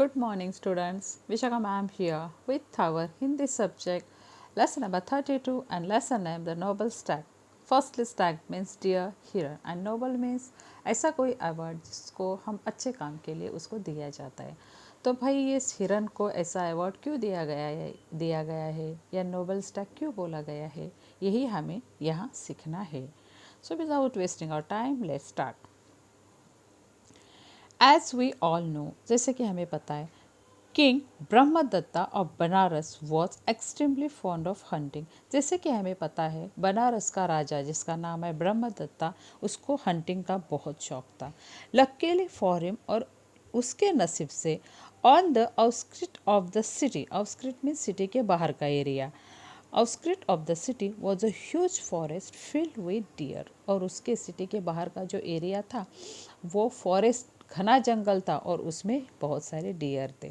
Good morning, students. Vishaka ma'am here with our Hindi subject, lesson number 32 and lesson name the noble stag. Firstly, stag means deer, heron and noble means ऐसा कोई award जिसको हम अच्छे काम के लिए उसको दिया जाता है। तो भाई इस हिरन को ऐसा अवार्ड क्यों दिया गया है या नोबल स्टैग क्यों बोला गया है, यही हमें यहाँ सीखना है। So without wasting our time let's start. As we all know, जैसे कि हमें पता है, king Brahmadatta of Banaras was extremely fond of hunting. जैसे कि हमें पता है, बनारस का राजा जिसका नाम है ब्रह्मदत्ता, उसको हंटिंग का बहुत शौक था। लकीली फॉर हिम, और उसके नसीब से, on the outskirt of the city, outskirt mean city के बाहर का area, outskirt of the city was a huge forest filled with deer. और उसके सिटी के बाहर का जो एरिया था वो फॉरेस्ट, घना जंगल था और उसमें बहुत सारे डियर थे।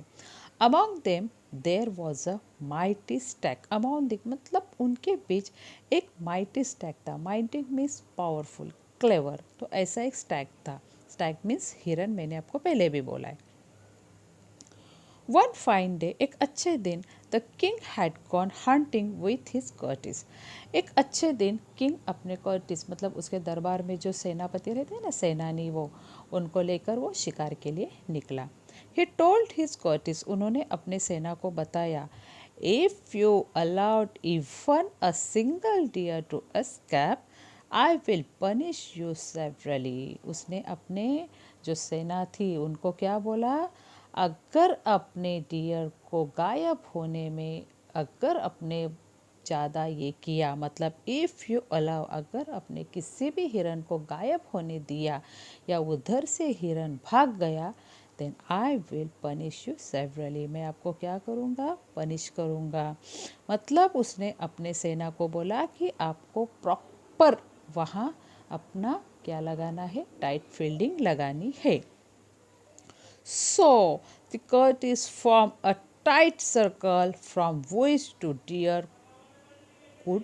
Among them there was a mighty stag. Among the मतलब उनके बीच एक माइटी स्टैग था। Mighty means powerful, clever. तो ऐसा एक स्टैग था। स्टैग मीन्स हिरन, मैंने आपको पहले भी बोला है। वन फाइन डे, एक अच्छे दिन, the king had gone hunting with his Curtis. एक अच्छे दिन किंग अपने कर्टिस मतलब उसके दरबार में जो सेनापति रहते हैं ना, सेनानी, वो उनको लेकर वो शिकार के लिए निकला। ही टोल्ड हिज कर्टिस, उन्होंने अपने सेना को बताया, if you allowed even a single deer to escape I will punish you severely. उसने अपने जो सेना थी उनको क्या बोला, अगर अपने डियर को गायब होने में, अगर अपने ज़्यादा ये किया, मतलब इफ़ यू अलाउ, अगर अपने किसी भी हिरन को गायब होने दिया या उधर से हिरन भाग गया, then I will punish you severely, मैं आपको क्या करूँगा, पनिश करूँगा। मतलब उसने अपने सेना को बोला कि आपको प्रॉपर वहाँ अपना क्या लगाना है, टाइट फील्डिंग लगानी है। So, the cut is form a tight circle could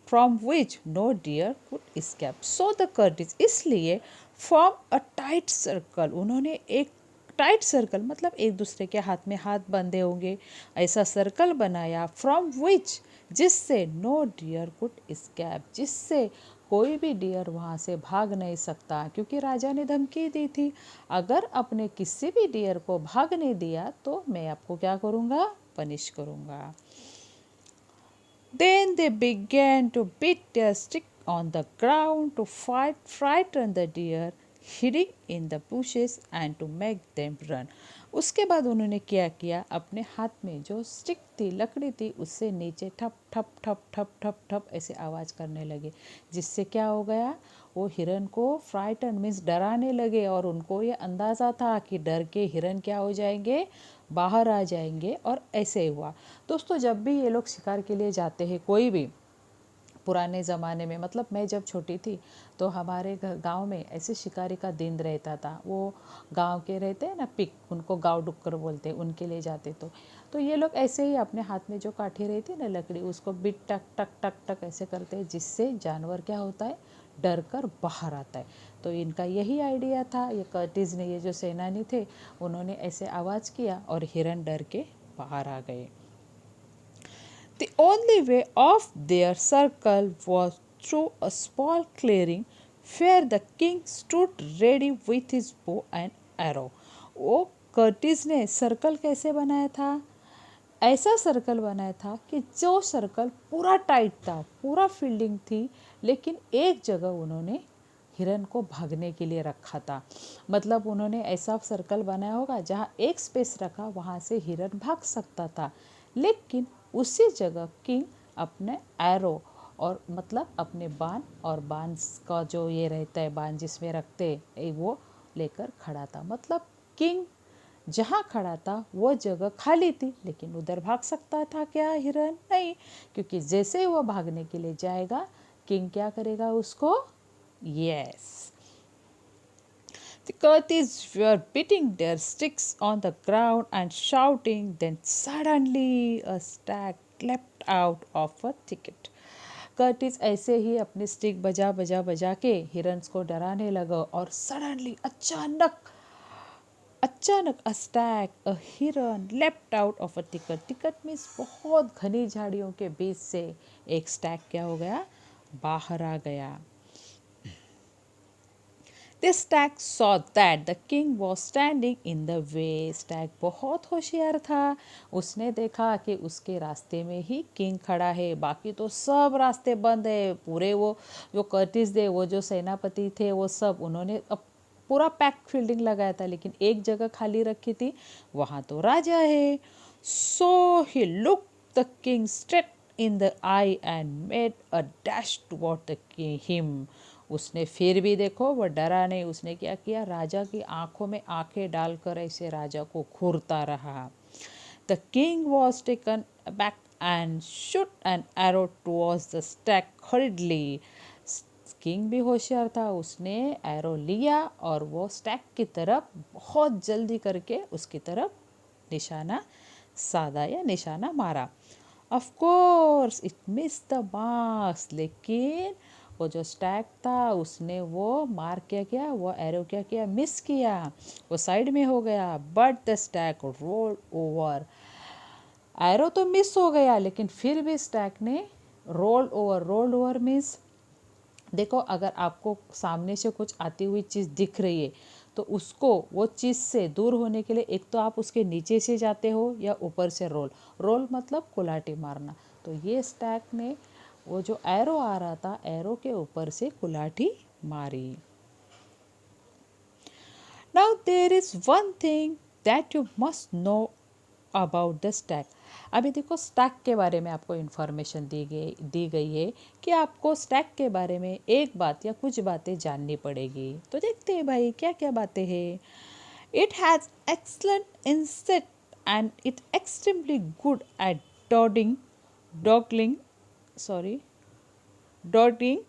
from which no deer could escape. So the curtis, इसलिए form a tight circle, उन्होंने एक टाइट सर्कल मतलब एक दूसरे के हाथ में हाथ बंधे होंगे, ऐसा सर्कल बनाया, फ्रॉम विच, जिससे नो डियर कुड स्कैप, जिससे कोई भी डियर वहाँ से भाग नहीं सकता, क्योंकि राजा ने धमकी दी थी, अगर अपने किसी भी डियर को भागने दिया तो मैं आपको क्या करूँगा, पनिश करूँगा। Then they began to beat their stick on the ground to frighten the deer hiding in the bushes and to make them run. उसके बाद उन्होंने क्या किया, अपने हाथ में जो स्टिक थी, लकड़ी थी, उससे नीचे ठप ठप ठप ठप ठप ठप ऐसे आवाज़ करने लगे, जिससे क्या हो गया, वो हिरन को फ्राइटन मीन्स डराने लगे, और उनको ये अंदाज़ा था कि डर के हिरन क्या हो जाएंगे, बाहर आ जाएंगे, और ऐसे हुआ। दोस्तों, जब भी ये लोग शिकार के लिए जाते हैं, कोई भी पुराने ज़माने में, मतलब मैं जब छोटी थी तो हमारे गांव में ऐसे शिकारी का दिन रहता था। वो गांव के रहते हैं ना, पिक, उनको गांव डुक्कर बोलते हैं, उनके लिए जाते। तो ये लोग ऐसे ही अपने हाथ में जो काठी रहती है ना, लकड़ी, उसको बिट टक टक टक टक ऐसे करते हैं, जिससे जानवर क्या होता है, डर कर बाहर आता है। तो इनका यही आइडिया था, ये कर्टिस ने, ये जो सेनानी थे, उन्होंने ऐसे आवाज़ किया और हिरन डर के बाहर आ गए। The only way off their circle was through a small clearing where the king stood ready with his bow and arrow. वो कर्टिस ने सर्कल कैसे बनाया था, ऐसा सर्कल बनाया था कि जो सर्कल पूरा टाइट था, पूरा फील्डिंग थी, लेकिन एक जगह उन्होंने हिरन को भागने के लिए रखा था। मतलब उन्होंने ऐसा सर्कल बनाया होगा जहाँ एक स्पेस रखा, वहाँ से हिरन भाग सकता था, लेकिन उसी जगह किंग अपने एरो, और मतलब अपने बाण, और बाण का जो ये रहता है, बाण जिसमें रखते वो लेकर खड़ा था। मतलब किंग जहाँ खड़ा था वो जगह खाली थी, लेकिन उधर भाग सकता था क्या हिरन? नहीं, क्योंकि जैसे ही वो भागने के लिए जाएगा, किंग क्या करेगा उसको? Yes, the Kurtis were beating their sticks on the ground and shouting. Then suddenly a stag leapt out of a thicket. Curtis ऐसे ही अपनी स्टिक बजा बजा बजा के हिरन्स को डराने लगा, और सडनली, अचानक, अचानक अ स्टैग अ हिरन left out of a ticket. Ticket means बहुत घनी झाड़ियों के बीच से एक स्टैग क्या हो गया, बाहर आ गया। The stag saw that the king was standing in the way. Stag बहुत होशियार था, उसने देखा कि उसके रास्ते में ही किंग खड़ा है, बाकी तो सब रास्ते बंद है। पूरे वो जो कर्टिस दे, वो जो सेनापति थे, वो सब उन्होंने अब पूरा पैक फील्डिंग लगाया था, लेकिन एक जगह खाली रखी थी, वहाँ तो राजा है। So he look the king straight in the eye and made a dash toward the him. उसने फिर भी देखो वो डरा नहीं, उसने क्या किया, राजा की आंखों में आंखें डालकर ऐसे राजा को घूरता रहा। The king was taken back and shoot an arrow towards the Stag hardly. King भी होशियार था, उसने एरो लिया और वो स्टैग की तरफ बहुत जल्दी करके उसकी तरफ निशाना साधा या निशाना मारा। Of course it miss the marks, लेकिन वो जो स्टैग था उसने वो मार क्या किया, वो एरो क्या किया, मिस किया, वो साइड में हो गया। But the Stag roll over. Arrow तो मिस हो गया, लेकिन फिर भी स्टैग ने roll over. Roll over means देखो, अगर आपको सामने से कुछ आती हुई चीज़ दिख रही है तो उसको वो चीज़ से दूर होने के लिए एक तो आप उसके नीचे से जाते हो या ऊपर से रोल। रोल मतलब कुलाटी मारना। तो ये स्टैग ने वो जो एरो आ रहा था, एरो के ऊपर से कुलाटी मारी। Now there is one thing that you must know about the stack. अभी देखो, स्टैक के बारे में आपको इन्फॉर्मेशन दी गई है कि आपको स्टैक के बारे में एक बात या कुछ बातें जाननी पड़ेगी। तो देखते हैं भाई क्या क्या बातें हैं। It has excellent insight and it extremely good at dodging dodgling sorry dodging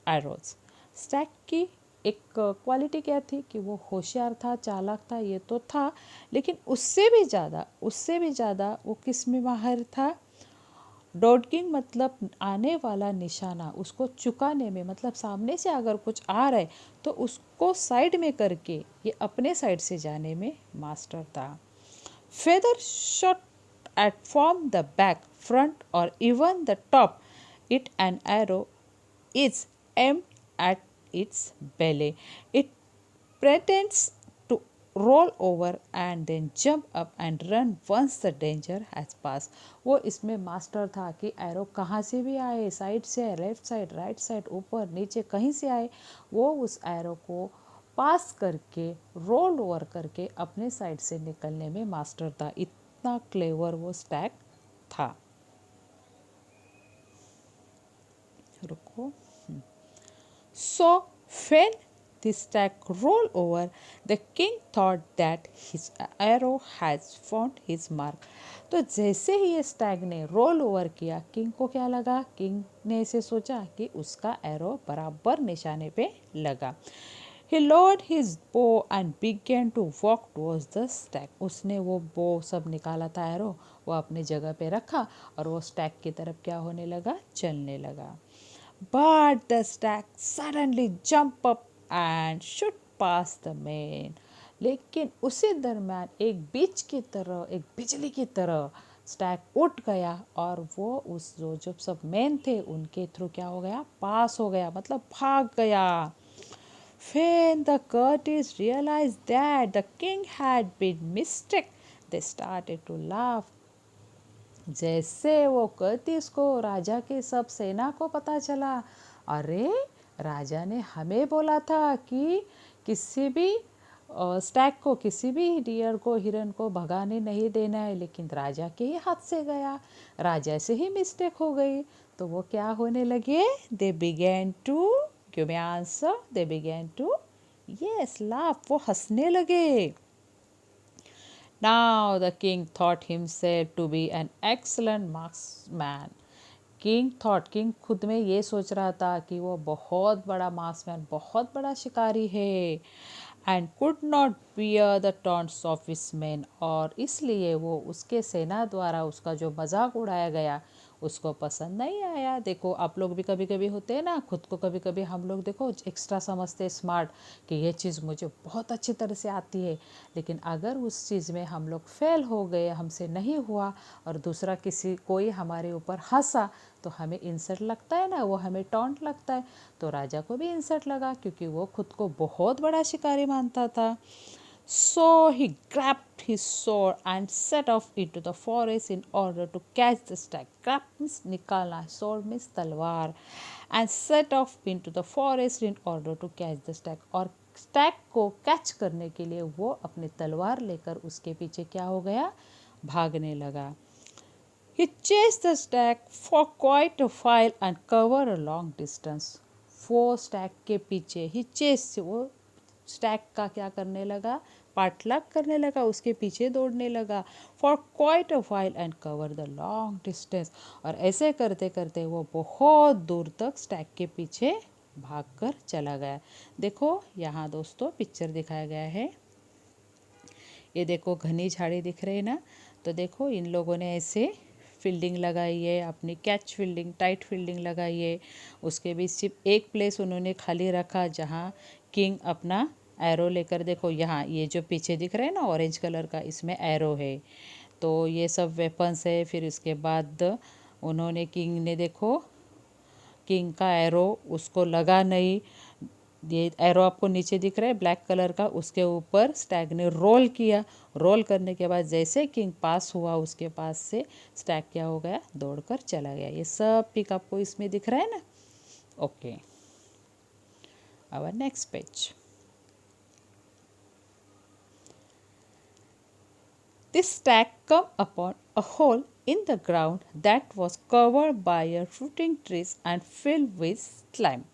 arrows. Stack की एक क्वालिटी क्या थी कि वो होशियार था, चालाक था, ये तो था, लेकिन उससे भी ज़्यादा वो किस में माहिर था, डॉडगिंग मतलब आने वाला निशाना उसको चुकाने में, मतलब सामने से अगर कुछ आ रहा है तो उसको साइड में करके ये अपने साइड से जाने में मास्टर था। Feather shot at from the back, front, or even the top. It an arrow is aimed at its belly. It pretends to roll over and then jump up and run once the danger has passed. वो इसमें master था कि arrow कहाँ से भी आए, side से, left side, right side, ऊपर नीचे, कहीं से आए, वो उस एरो को पास करके रोल ओवर करके अपने साइड से निकलने में मास्टर था। इतना क्लेवर वो स्टैग था। रुको। सो when the stag rolled over, the king thought that his arrow has found his mark. तो जैसे ही ये स्टैग ने रोल ओवर किया, किंग को क्या लगा, किंग ने इसे सोचा कि उसका एरो बराबर निशाने पे लगा। He lowered his bow and began to walk towards the stag. उसने वो बो सब निकाला था, एरो वो अपनी जगह पे रखा और वो स्टैग की तरफ क्या होने लगा, चलने लगा। But the stag suddenly jumped up and shot past the man. लेकिन उसी दरम्यान एक बीच की तरह, एक बिजली की तरह स्टैग उठ गया और वो उस जो सब मैन थे उनके थ्रू क्या हो गया, पास हो गया, मतलब भाग गया। When the courtiers realized that the king had been mistaken, they started to laugh. जैसे वो कर्टिस को, राजा के सब सेना को पता चला, अरे राजा ने हमें बोला था कि किसी भी स्टैग को, किसी भी डियर को, हिरन को भगाने नहीं देना है, लेकिन राजा के ही हाथ से गया, राजा से ही मिस्टेक हो गई। तो वो क्या होने लगे, they began to give me answer, they began to yes laugh, वो हंसने लगे। Now the king thought himself to be an excellent marksman. King खुद में ये सोच रहा था कि वो बहुत बड़ा मार्क्समैन, बहुत बड़ा शिकारी है। And could not bear the taunts of his men, और इसलिए वो उसके सेना द्वारा उसका जो मजाक उड़ाया गया उसको पसंद नहीं आया। देखो आप लोग भी कभी कभी होते हैं ना, खुद को कभी कभी हम लोग देखो एक्स्ट्रा समझते स्मार्ट कि ये चीज़ मुझे बहुत अच्छी तरह से आती है, लेकिन अगर उस चीज़ में हम लोग फेल हो गए, हमसे नहीं हुआ और दूसरा किसी कोई हमारे ऊपर हंसा तो हमें इंसल्ट लगता है ना, वो हमें टॉन्ट लगता है। तो राजा को भी इंसल्ट लगा क्योंकि वो खुद को बहुत बड़ा शिकारी मानता था। So he grabbed his sword and set off into the forest in order to catch the stag. Grab means निकालना, sword means तलवार, and set off into the forest in order to catch the stag. और Stag को catch करने के लिए वो अपनी तलवार लेकर उसके पीछे क्या हो गया, भागने लगा। He chased the stag for quite a while and covered a long distance. वो स्टैग के पीछे ही चेस, वो स्टैग का क्या करने लगा, पाठलाग करने लगा, उसके पीछे दौड़ने लगा। For quite a while and cover the long distance, और ऐसे करते करते वो बहुत दूर तक स्टैग के पीछे भागकर चला गया। देखो यहाँ दोस्तों पिक्चर दिखाया गया है, ये देखो घनी झाड़ी दिख रही है ना, तो देखो इन लोगों ने ऐसे फील्डिंग लगाई है, अपनी कैच फील्डिंग, टाइट फील्डिंग लगाई है। उसके बीच सिर्फ एक प्लेस उन्होंने खाली रखा जहाँ किंग अपना एरो लेकर, देखो यहाँ ये जो पीछे दिख रहा है ना ऑरेंज कलर का, इसमें एरो है, तो ये सब वेपन्स है। फिर इसके बाद उन्होंने, किंग ने देखो, किंग का एरो उसको लगा नहीं, ये एरो आपको नीचे दिख रहा है ब्लैक कलर का, उसके ऊपर स्टैग ने रोल किया। रोल करने के बाद जैसे किंग पास हुआ उसके पास से, स्टैग क्या हो गया, दौड़कर चला गया। ये सब पिक आपको इसमें दिख रहा है ना। Okay, our next page. This stag come upon a hole in the ground that was covered by a rooting trees and filled with slime.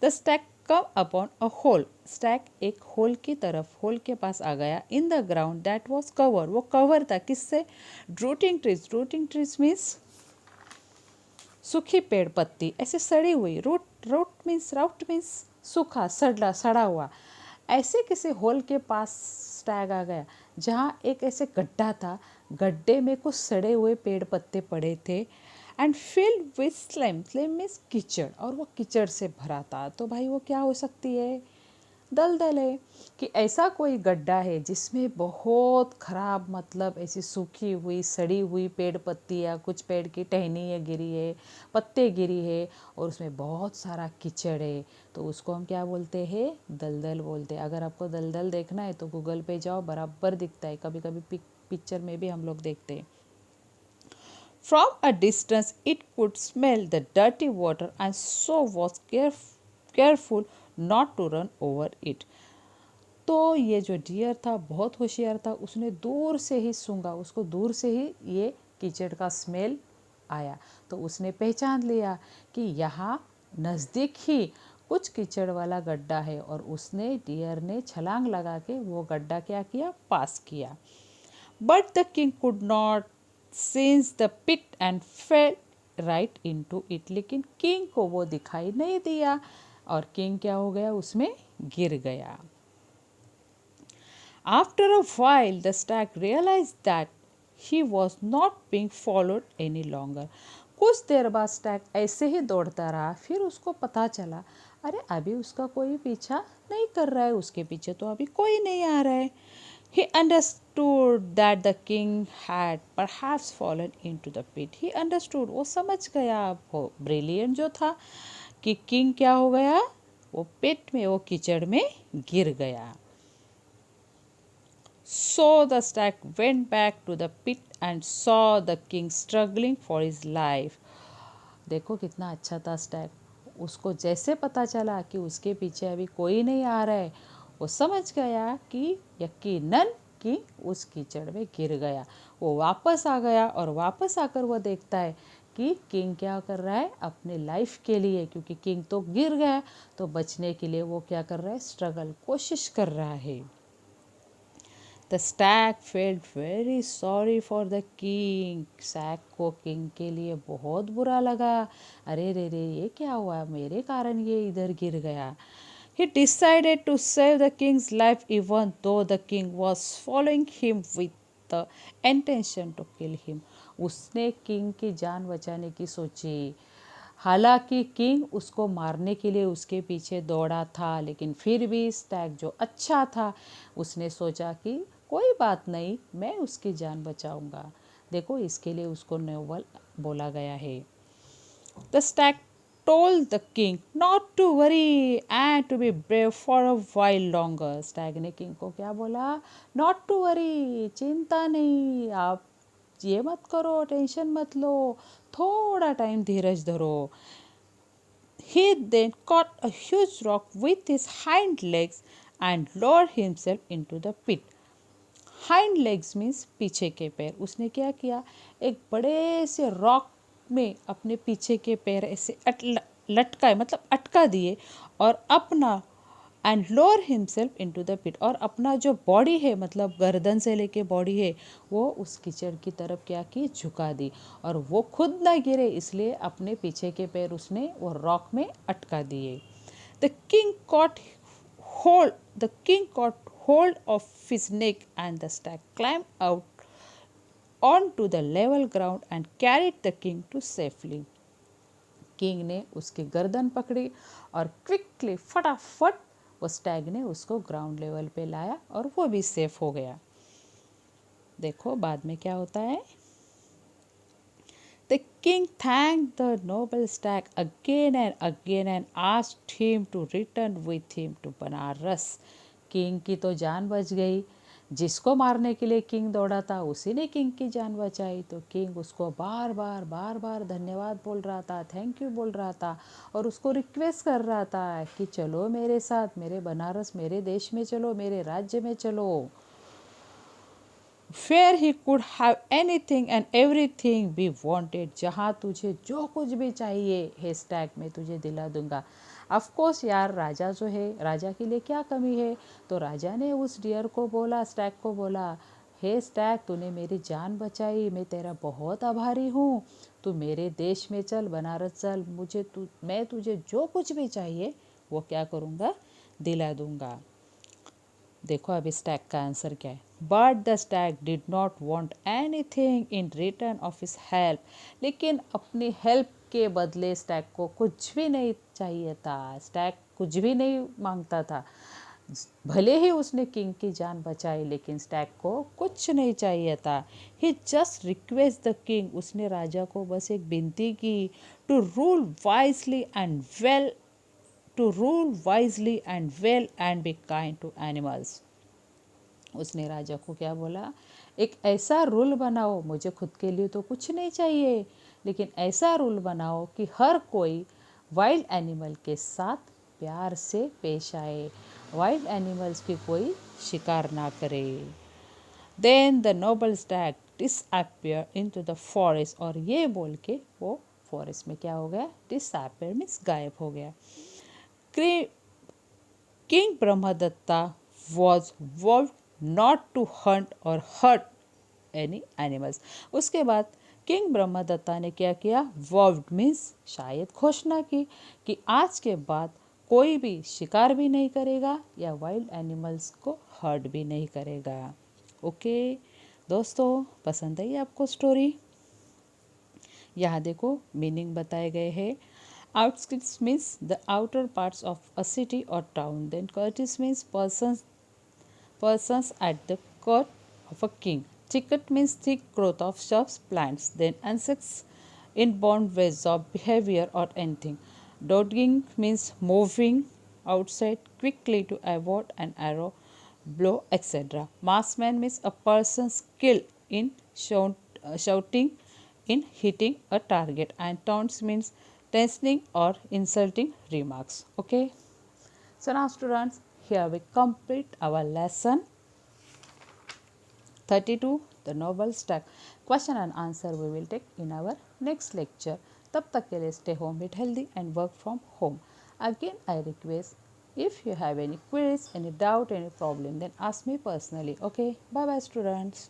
The stag come upon a hole. Stag एक whole की तरफ, whole के पास आ गया। In the ground that was covered, वो cover था किससे, rooting trees. Rooting trees means सूखी पेड़ पत्ती, ऐसे सड़ी हुई, रूट मीन्स सूखा, सड़ा हुआ। ऐसे किसी होल के पास स्टैग आ गया जहाँ एक ऐसे गड्ढा था, गड्ढे में कुछ सड़े हुए पेड़ पत्ते पड़े थे, and filled with slime, slime means कीचड़, और वो कीचड़ से भरा था। तो भाई वो क्या हो सकती है, दलदल है। कि ऐसा कोई गड्ढा है जिसमें बहुत खराब, मतलब ऐसी सूखी हुई सड़ी हुई पेड़ पत्ती या कुछ पेड़ की टहनी है गिरी है, पत्ते गिरी है, और उसमें बहुत सारा कीचड़ है, तो उसको हम क्या बोलते हैं, दलदल बोलते हैं। अगर आपको दलदल देखना है तो गूगल पे जाओ, बराबर दिखता है, कभी कभी पिक्चर में भी हम लोग देखते हैं। From a distance it could smell the dirty water and so was careful not to run over it. तो ये जो डियर था बहुत होशियार था, उसने दूर से ही सूंघा, उसको दूर से ही ये कीचड़ का स्मेल आया, तो उसने पहचान लिया कि यहाँ नज़दीक ही कुछ कीचड़ वाला गड्ढा है, और उसने, डियर ने छलांग लगा के वो गड्ढा क्या किया, पास किया। But the king could not sense the pit and fell right into it, लेकिन किंग को वो दिखाई नहीं दिया और किंग क्या हो गया, उसमें गिर गया। After a while, the stag realized that he was not being followed any longer. कुछ देर बाद स्टैग ऐसे ही दौड़ता रहा, फिर उसको पता चला अरे अभी उसका कोई पीछा नहीं कर रहा है, उसके पीछे तो अभी कोई नहीं आ रहा है। He understood that the king had perhaps fallen into the pit. He understood, वो समझ गया, वो ब्रिलियंट जो था, कि किंग क्या हो गया, वो पिट में, वो कीचड़ में गिर गया। So the stag went back to the pit and saw the king struggling for his life. देखो कितना अच्छा था स्टैग, उसको जैसे पता चला कि उसके पीछे अभी कोई नहीं आ रहा है, वो समझ गया कि यकीनन कि उस कीचड़ में गिर गया। वो वापस आ गया, और वापस आकर वो देखता है कि किंग क्या कर रहा है अपने लाइफ के लिए, क्योंकि किंग तो गिर गया, तो बचने के लिए वो क्या कर रहा है, स्ट्रगल, कोशिश कर रहा है। The stag felt very sorry for the king. Stag को किंग के लिए बहुत बुरा लगा, अरे रे रे ये क्या हुआ, मेरे कारण ये इधर गिर गया। He decided to save the king's life even though the king was following him with the intention to kill him. उसने किंग की जान बचाने की सोची। हालांकि किंग उसको मारने के लिए उसके पीछे दौड़ा था, लेकिन फिर भी स्टैग जो अच्छा था उसने सोचा कि कोई बात नहीं, मैं उसकी जान बचाऊंगा। देखो, इसके लिए उसको नोबल बोला गया है। The stag told the king not to worry and to be brave for a while longer. Stag ने किंग को क्या बोला? Not to worry, चिंता नहीं, आप ये मत करो, टेंशन मत लो, थोड़ा टाइम धीरज धरो। He then caught a huge rock with his hind legs and lowered himself into the pit. Hind legs means पीछे के पैर। उसने क्या किया, एक बड़े से रॉक में अपने पीछे के पैर ऐसे लटकाए, मतलब अटका दिए, और अपना and lower himself into the pit, और अपना जो बॉडी है, मतलब गर्दन से लेके बॉडी है, वो उस कीचड़ की तरफ क्या की, झुका दी, और वो खुद ना गिरे इसलिए अपने पीछे के पैर उसने वो रॉक में अटका दिए। The king caught hold the king caught hold of his neck, and the stag climbed out onto the level ground and carried the king to safely. King ने उसकी गर्दन पकड़ी और क्विकली, फटाफट, वो स्टैग ने उसको ग्राउंड लेवल पे लाया और वो भी सेफ हो गया। देखो बाद में क्या होता है। The king thanked the noble stag again and asked him to return with him to Banaras. King की तो जान बच गई। जिसको मारने के लिए किंग दौड़ा था उसी ने किंग की जान बचाई, तो किंग उसको बार बार धन्यवाद बोल रहा था, थैंक यू बोल रहा था, और उसको रिक्वेस्ट कर रहा था कि चलो मेरे साथ, मेरे बनारस, मेरे देश में चलो, मेरे राज्य में चलो। Where he could have anything and everything we wanted, जहाँ तुझे जो कुछ भी चाहिए हे स्टैग, मैं तुझे दिला दूंगा। ऑफकोर्स यार, राजा जो है, राजा के लिए क्या कमी है। तो राजा ने उस डियर को बोला, स्टैग को बोला, हे स्टैग, तूने मेरी जान बचाई, मैं तेरा बहुत आभारी हूँ। तू मेरे देश में चल, बनारस चल, मैं तुझे जो कुछ भी चाहिए वो क्या करूँगा, दिला दूंगा। देखो अभी स्टैग का आंसर क्या है। But the Stag did not want any thing in return of his help, लेकिन अपनी हेल्प के बदले स्टैग को कुछ भी नहीं चाहिए था। स्टैग कुछ भी नहीं मांगता था। भले ही उसने किंग की जान बचाई, लेकिन स्टैग को कुछ नहीं चाहिए था। He just request the king, उसने राजा को बस एक विनती की, to rule wisely and well to rule wisely and well and be kind to animals. उसने राजा को क्या बोला, एक ऐसा रूल बनाओ, मुझे खुद के लिए तो कुछ नहीं चाहिए, लेकिन ऐसा रूल बनाओ कि हर कोई वाइल्ड एनिमल के साथ प्यार से पेश आए, वाइल्ड एनिमल्स की कोई शिकार ना करे। Then the noble stag disappear into the forest, और ये बोल के वो फॉरेस्ट में क्या हो गया, डिसअपियर मीन्स गायब हो गया। King Brahmadatta was vowed not to hunt or hurt any animals. उसके बाद किंग ब्रह्मदत्ता ने क्या किया, vowed मीन्स शायद घोषणा की कि आज के बाद कोई भी शिकार भी नहीं करेगा या वाइल्ड एनिमल्स को हर्ट भी नहीं करेगा। ओके दोस्तों, पसंद आई आपको स्टोरी? यहाँ देखो मीनिंग बताए गए हैं। Outskirts means the outer parts of a city or town. Then courteous means persons at the court of a king. Thicket means thick growth of shrubs, plants. Then insects, inborn ways of behavior or anything. Dodging means moving outside quickly to avoid an arrow, blow, etc. Marksman means a person skilled in shouting, in hitting a target, and taunts means teasing or insulting remarks. Okay, so now students, here we complete our lesson 32, the novel stack. Question and answer we will take in our next lecture. तब तक के लिए stay home, eat healthy and work from home. Again I request, if you have any queries, any doubt, any problem, then ask me personally. Okay, bye bye students.